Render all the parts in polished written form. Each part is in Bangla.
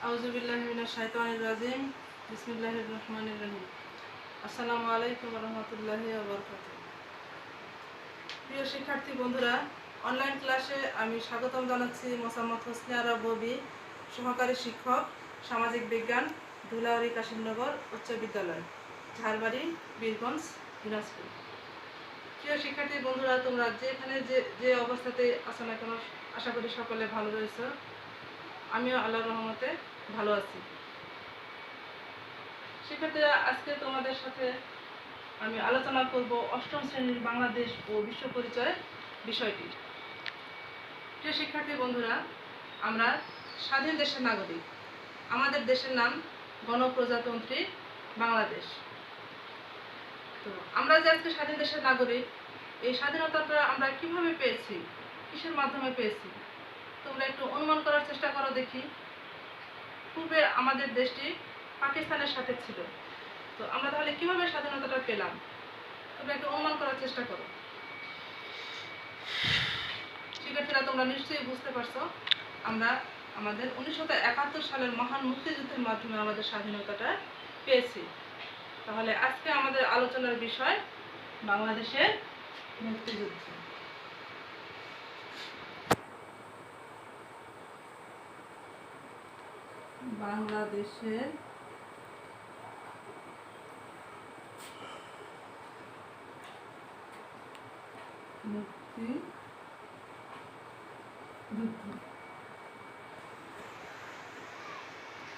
আউযুবিল্লাহি মিনাশ শাইতানির রাজিম। বিসমিল্লাহির রহমানির রহিম। আসসালামু আলাইকুম ওয়া রাহমাতুল্লাহি ওয়া বারাকাতুহু। প্রিয় শিক্ষার্থী বন্ধুরা, অনলাইন ক্লাসে আমি স্বাগতম জানাচ্ছি মোসাম্মদ হোসনে আরা ববি, সহকারী শিক্ষক, সামাজিক বিজ্ঞান, ধুলাউড়ি কাশিমনগর উচ্চ বিদ্যালয়, ঝালবাড়ি, বীরগঞ্জ, দিনাজপুর। প্রিয় শিক্ষার্থী বন্ধুরা, তোমরা যেখানে যে অবস্থাতে আছো না কেন, আশা করি সকলে ভালো রয়েছে। আমিও আল্লাহর রহমতে ভালো আছি। শিক্ষার্থীরা, আজকে তোমাদের সাথে আমি আলোচনা করব অষ্টম শ্রেণীর বাংলাদেশ ও বিশ্ব পরিচয় বিষয়টি। প্রিয় শিক্ষার্থী বন্ধুরা, আমরা স্বাধীন দেশের নাগরিক। আমাদের দেশের নাম গণপ্রজাতন্ত্রী বাংলাদেশ। তো আমরা যে আজকে স্বাধীন দেশের নাগরিক, এই স্বাধীনতাটা আমরা কিভাবে পেয়েছি, কিসের মাধ্যমে পেয়েছি? তোমরা একটু অনুমান করার চেষ্টা করো দেখি। পূর্বে আমাদের দেশটি পাকিস্তানের সাথে ছিল। তো আমরা তাহলে কিভাবে স্বাধীনতাটা পেলাম? তোমরা একটু অনুমান করার চেষ্টা করো। শিক্ষার্থীরা, তোমরা নিশ্চয়ই বুঝতে পারছো, আমরা আমাদের 1971 সালের মহান মুক্তিযুদ্ধের মাধ্যমে আমাদের স্বাধীনতাটা পেয়েছি। তাহলে আজকে আমাদের আলোচনার বিষয় বাংলাদেশের মুক্তিযুদ্ধ। বাংলাদেশের মুক্তিযুদ্ধ।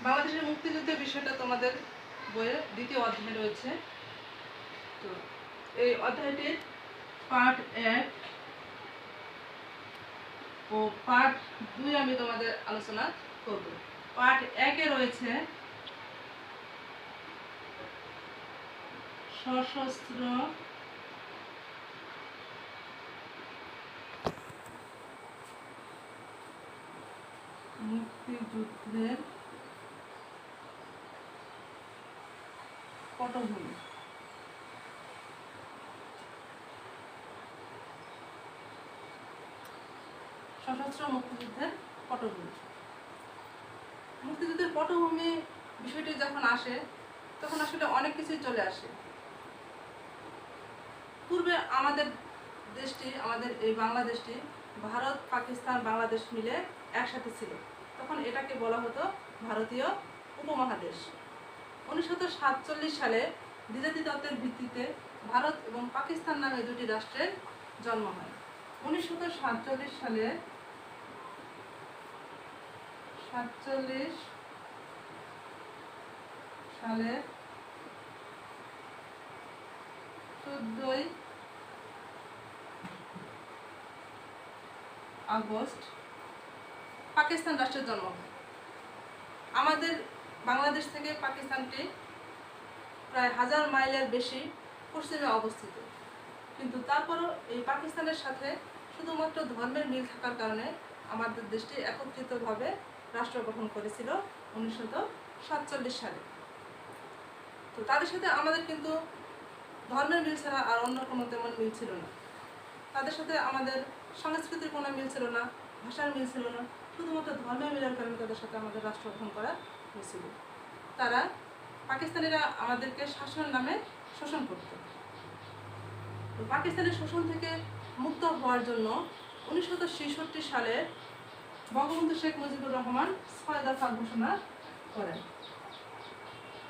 বাংলাদেশের মুক্তিযুদ্ধের বিষয়টা তোমাদের বইয়ের দ্বিতীয় অধ্যায়ে রয়েছে। তো এই অধ্যায়টির পার্ট 1 ও পার্ট 2 আমি তোমাদের আলোচনা করব। পার্ট 1 এ রয়েছে সশস্ত্র মুক্তিযুদ্ধের পটভূমি। সশস্ত্র মুক্তিযুদ্ধের পটভূমি। মুক্তিযুদ্ধের পটভূমি বিষয়টি যখন আসে, তখন আসলে অনেক কিছুই চলে আসে। পূর্বে আমাদের দেশটি, আমাদের এই বাংলাদেশটি ভারত, পাকিস্তান, বাংলাদেশ মিলে একসাথে ছিল। তখন এটাকে বলা হতো ভারতীয় উপমহাদেশ। 1947 সালে দ্বিজাতি তত্ত্বের ভিত্তিতে ভারত এবং পাকিস্তান নামে দুটি রাষ্ট্রের জন্ম হয়। 1947 সালে 14 আগস্ট পাকিস্তান রাষ্ট্রের জন্ম হয়। আমাদের বাংলাদেশ থেকে পাকিস্তানটি প্রায় 1000 মাইলের বেশি পশ্চিমে অবস্থিত। কিন্তু তারপরও এই পাকিস্তানের সাথে শুধুমাত্র ধর্মের মিল থাকার কারণে আমাদের দেশটি একত্রিতভাবে রাষ্ট্র গঠন করেছিল 1947 সালে। তো তাদের সাথে আমাদের কিন্তু ধর্মের মিল ছাড়া আর অন্য কোনো তেমন মিল ছিল না। তাদের সাথে আমাদের সংস্কৃতির কোনো মিল ছিল না, ভাষার মিল ছিল না। শুধুমাত্র ধর্মের মিলের কারণে তাদের সাথে আমাদের রাষ্ট্র গঠন করা হয়েছিল। তারা, পাকিস্তানিরা আমাদেরকে শাসনের নামে শোষণ করত। তো পাকিস্তানের শোষণ থেকে মুক্ত হওয়ার জন্য 1966 সালে বঙ্গবন্ধু শেখ মুজিবুর রহমান 6 দফা ঘোষণা করেন।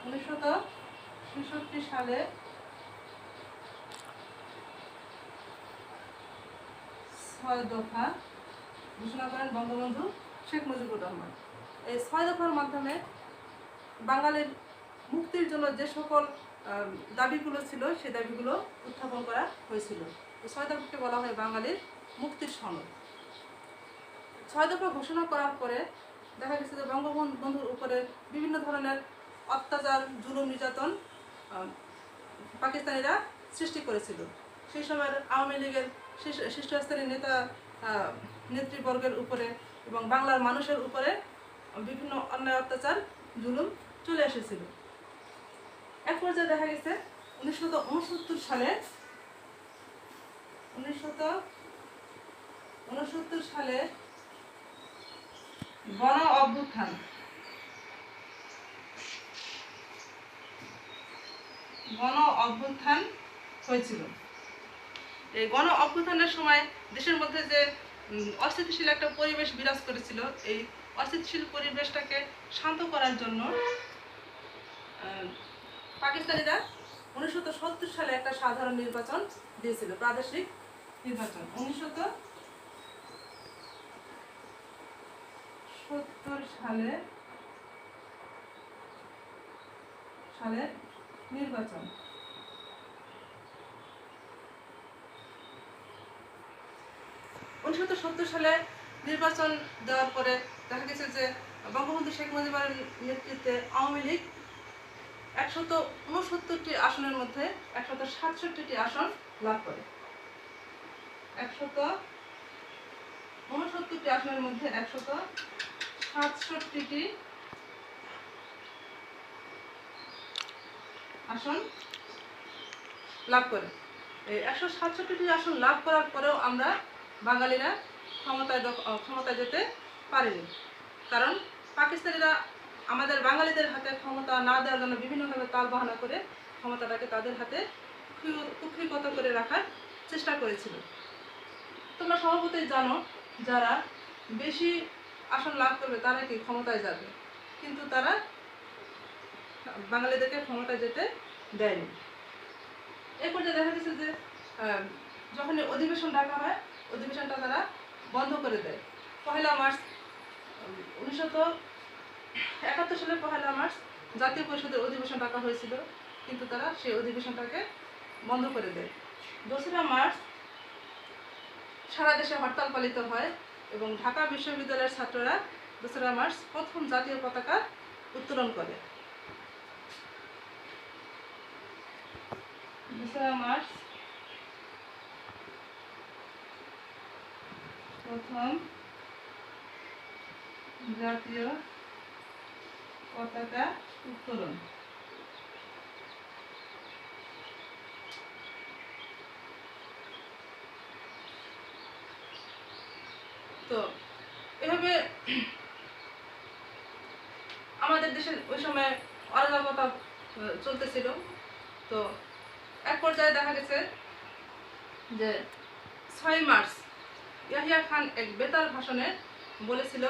1966 সালে 6 দফা ঘোষণা করেন বঙ্গবন্ধু শেখ মুজিবুর রহমান। এই 6 দফার মাধ্যমে বাঙালির মুক্তির জন্য যে সকল দাবিগুলো ছিল, সেই দাবিগুলো উত্থাপন করা হয়েছিল। এই 6 দফাকে বলা হয় বাঙালির মুক্তির সনদ। 6 দফা ঘোষণা করার পরে দেখা গেছে যে বঙ্গবন্ধুর উপরে বিভিন্ন ধরনের অত্যাচার, জুলুম, নির্যাতন পাকিস্তানিরা সৃষ্টি করেছিল। সেই সময়ের আওয়ামী লীগের শীর্ষস্থানীয় নেতৃবর্গের উপরে এবং বাংলার মানুষের উপরে বিভিন্ন অন্যায়, অত্যাচার, জুলুম চলে এসেছিল। এক পর্যায়ে দেখা গেছে 1969 সালে গণ অভ্যুত্থান গণ অভ্যুত্থান হয়েছিল। এই গণ অভ্যুত্থানের সময় দেশের মধ্যে যে অস্থিতিশীল একটা পরিবেশ বিরাজ করেছিল, এই অস্থিতিশীল পরিবেশটাকে শান্ত করার জন্য পাকিস্তানিরা 1970 সালে একটা সাধারণ নির্বাচন দিয়েছিল, প্রাদেশিক নির্বাচন। 1970 সালের নির্বাচন। 1970 সালে নির্বাচন দেওয়ার পরে দেখা গেছে যে বঙ্গবন্ধু শেখ মুজিবের নেতৃত্বে আওয়ামী লীগ 169টি আসনের মধ্যে 167টি আসন লাভ করে। 169টি আসনের মধ্যে 167টি আসন লাভ করে। এই 167টি আসন লাভ করার পরেও আমরা বাঙালিরা ক্ষমতায় যেতে পারিনি, কারণ পাকিস্তানিরা আমাদের বাঙালিদের হাতে ক্ষমতা না দেওয়ার জন্য বিভিন্নভাবে তালবাহানা করে ক্ষমতাটাকে তাদের হাতে কুক্ষিগত করে রাখার চেষ্টা করেছিল। তোমরা স্বভাবতই জানো, যারা বেশি আসন লাভ করবে তারা কি ক্ষমতায় যাবে, কিন্তু তারা বাঙালিদেরকে ক্ষমতায় যেতে দেয়নি। এই পর্যায়ে দেখা গেছে যে যখন অধিবেশন ডাকা হয়, অধিবেশনটা তারা বন্ধ করে দেয়। 1 মার্চ 1971 সালের 1 মার্চ জাতীয় পরিষদের অধিবেশন ডাকা হয়েছিল, কিন্তু তারা সেই অধিবেশনটাকে বন্ধ করে দেয়। 2 মার্চ সারা দেশে হরতাল পালিত হয় এবং ঢাকা বিশ্ববিদ্যালয়ের ছাত্ররা 2 মার্চ প্রথম জাতীয় পতাকা উত্তোলন করে। 2 মার্চ প্রথম জাতীয় পতাকা উত্তোলন। তো এভাবে আমাদের দেশে ওই সময় অরাজকতা চলতেছিল। তো এক পর্যায়ে দেখা গেছে যে 6 মার্চ ইয়াহিয়া খান এক বেতার ভাষণে বলেছিল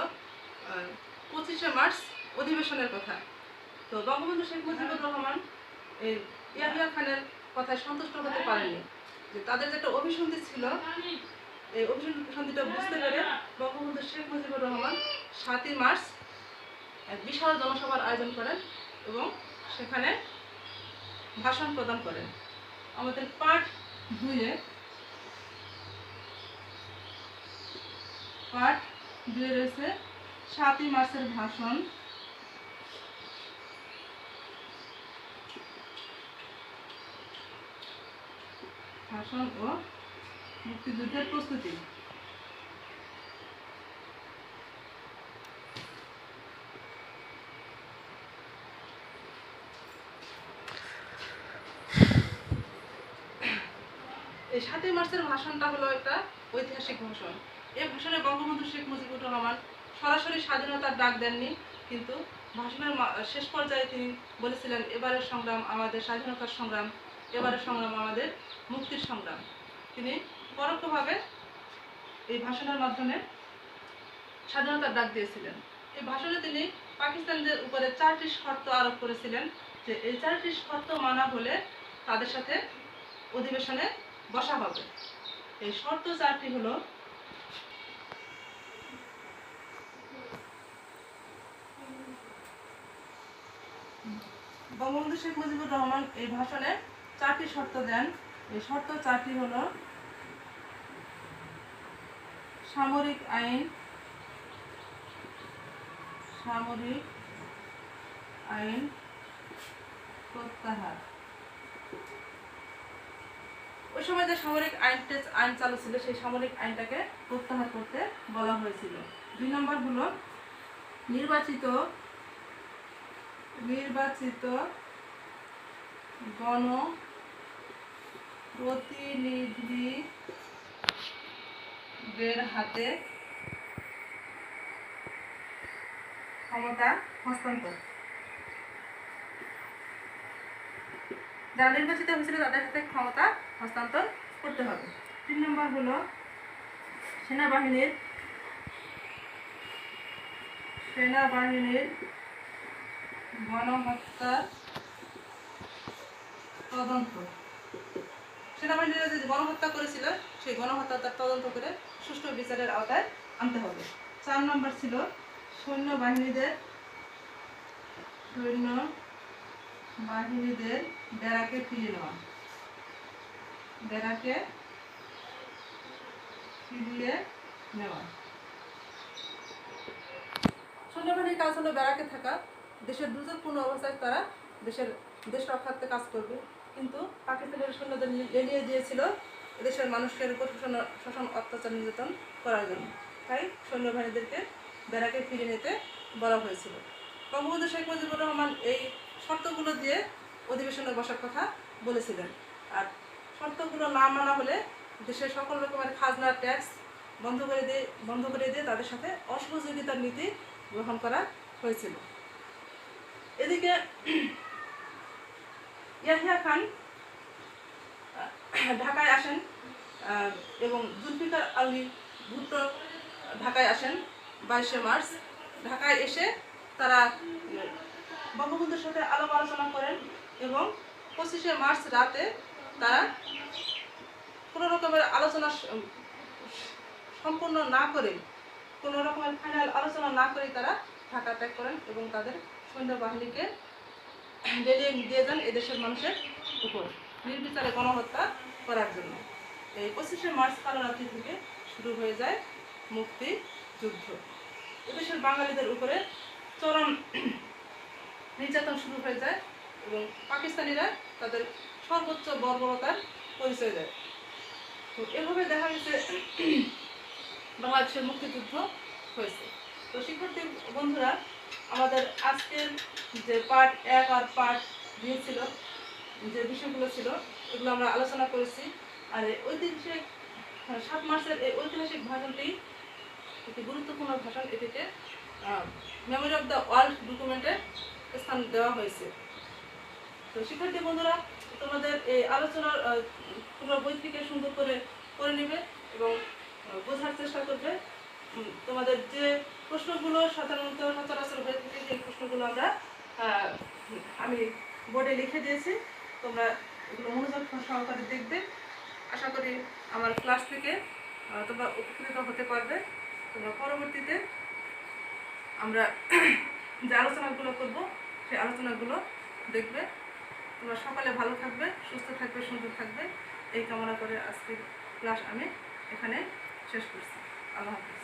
25 মার্চ অধিবেশনের কথা। তো বঙ্গবন্ধু শেখ মুজিবুর রহমান এই ইয়াহিয়া খানের কথায় সন্তুষ্ট হতে পারেনি, যে তাদের যেটা অভিসন্ধি ছিল, এই অভিসন্ধিটা বুঝতে পেরে বঙ্গবন্ধু শেখ মুজিবুর রহমান 7 মার্চ এক বিশাল জনসভার আয়োজন করেন এবং সেখানে ভাষণ প্রদান করেন। আমাদের পার্ট 2-এ রয়েছে 7 মার্চের ভাষণ, ও মুক্তিযুদ্ধের প্রস্তুতি। এই 7 মার্চের ভাষণটা হলো একটা ঐতিহাসিক ভাষণ। এই ভাষণে বঙ্গবন্ধু শেখ মুজিবুর রহমান সরাসরি স্বাধীনতার ডাক দেননি, কিন্তু ভাষণের শেষ পর্যায়ে তিনি বলেছিলেন, এবারের সংগ্রাম আমাদের স্বাধীনতার সংগ্রাম, এবারের সংগ্রাম আমাদের মুক্তির সংগ্রাম। তিনি পরোক্ষভাবে এই ভাষণের মাধ্যমে স্বাধীনতার ডাক দিয়েছিলেন। এই ভাষণে তিনি পাকিস্তানিদের উপরে 4টি শর্ত আরোপ করেছিলেন, যে এই 4টি শর্ত মানা হলে তাদের সাথে অধিবেশনে বসা হবে। এই শর্ত 4টি হলো: বঙ্গবন্ধু শেখ মুজিবুর রহমান এই ভাষণে 4টি শর্ত দেন। এই শর্ত 4টি হলো: সামরিক আইন প্রত্যাহার। ওই সময় যে সামরিক আইন চালু ছিল, সেই সামরিক আইনটাকে প্রত্যাহার করতে বলা হয়েছিল। 2 নম্বর হলো নির্বাচিত গণপ্রতিনিধিদের হাতে ক্ষমতা হস্তান্তর। যারা নির্বাচিত হয়েছিল তাদের হাতে ক্ষমতা হস্তান্তর করতে হবে। 3 নম্বর হলো সেনাবাহিনীর গণহত্যার তদন্ত। সেনাবাহিনীরা যে গণহত্যা করেছিল সেই গণহত্যার তদন্ত করে সুষ্ঠু বিচারের আওতায় আনতে হবে। 4 নম্বর ছিল সৈন্যবাহিনীদের ব্যারাকে ফিরিয়ে নেওয়া। সৈন্যবাহিনীর কাজ হলো ব্যারাকে থাকা। দেশের দুর্যোগপূর্ণ অবস্থায় তারা দেশ রক্ষার্থে কাজ করবে, কিন্তু পাকিস্তানের সৈন্যদের লেলিয়ে দিয়েছিল এদেশের মানুষের উপর শোষণ অত্যাচার নির্যাতন করার জন্য। তাই সৈন্যবাহিনীদেরকে ব্যারাকে ফিরিয়ে নিতে বলা হয়েছিল। বঙ্গবন্ধু শেখ মুজিবুর রহমান এই শর্তগুলো দিয়ে অধিবেশনে বসার কথা বলেছিলেন। আর শর্তগুলো না মানা হলে দেশের সকল রকমের খাজনা ট্যাক্স বন্ধ করে দিয়ে তাদের সাথে অসহযোগিতার নীতি গ্রহণ করা হয়েছিল। এদিকে ইয়াহিয়া খান ঢাকায় আসেন এবং জুলফিকার আলী ভুট্টো ঢাকায় আসেন 22শে মার্চ। ঢাকায় এসে তারা বঙ্গবন্ধুর সাথে আলাপ আলোচনা করেন এবং 25শে মার্চ রাতে তারা কোনো রকমের আলোচনা সম্পূর্ণ না করে, কোনো রকমের ফাইনাল আলোচনা না করে তারা ঢাকা ত্যাগ করেন এবং তাদের সৈন্যবাহিনীকে লেলিয়ে দিয়ে যান এদেশের মানুষের উপর নির্বিচারে গণহত্যা করার জন্য। এই 25শে মার্চ কালো রাত্রি থেকে শুরু হয়ে যায় মুক্তিযুদ্ধ। এদেশের বাঙালিদের উপরে চরম নির্যাতন শুরু হয়ে যায় এবং পাকিস্তানিরা তাদের সর্বোচ্চ বর্বরতার পরিচয় দেয়। তো এভাবে দেখা গেছে বাংলাদেশের মুক্তিযুদ্ধ হয়েছে। তো শিক্ষার্থী বন্ধুরা, আমাদের আজকের যে পার্ট 1 আর পার্ট 2 ছিল, যে বিষয়গুলো ছিল এগুলো আমরা আলোচনা করেছি। আর ঐতিহাসিক 7 মার্চের এই ঐতিহাসিক ভাষণটি একটি গুরুত্বপূর্ণ ভাষণ। এটিতে মেমোরি অফ দ্য ওয়ার্ল্ড ডকুমেন্টে স্থান দেওয়া হয়েছে। তো শিক্ষার্থী বন্ধুরা, তোমাদের এই আলোচনার তোমরা বই থেকে সুন্দর করে পড়ে নেবে এবং বোঝার চেষ্টা করবে। তোমাদের যে প্রশ্নগুলো সাধারণত সচরাচর হয়ে থাকে সেই প্রশ্নগুলো আমি বোর্ডে লিখে দিয়েছি, তোমরা এগুলো মনোযোগ সহকারে দেখবে। আশা করি আমার ক্লাস থেকে তোমরা উপকৃত হতে পারবে। তোমরা পরবর্তীতে আমরা যে আলোচনাগুলো করব সেই আলোচনাগুলো দেখবে। তোমরা সকালে ভালো থাকবে, সুস্থ থাকবে, সুন্দর থাকবে, এই কামনা করে আজকের ক্লাস আমি এখানে শেষ করছি। আল্লাহ হাফেজ।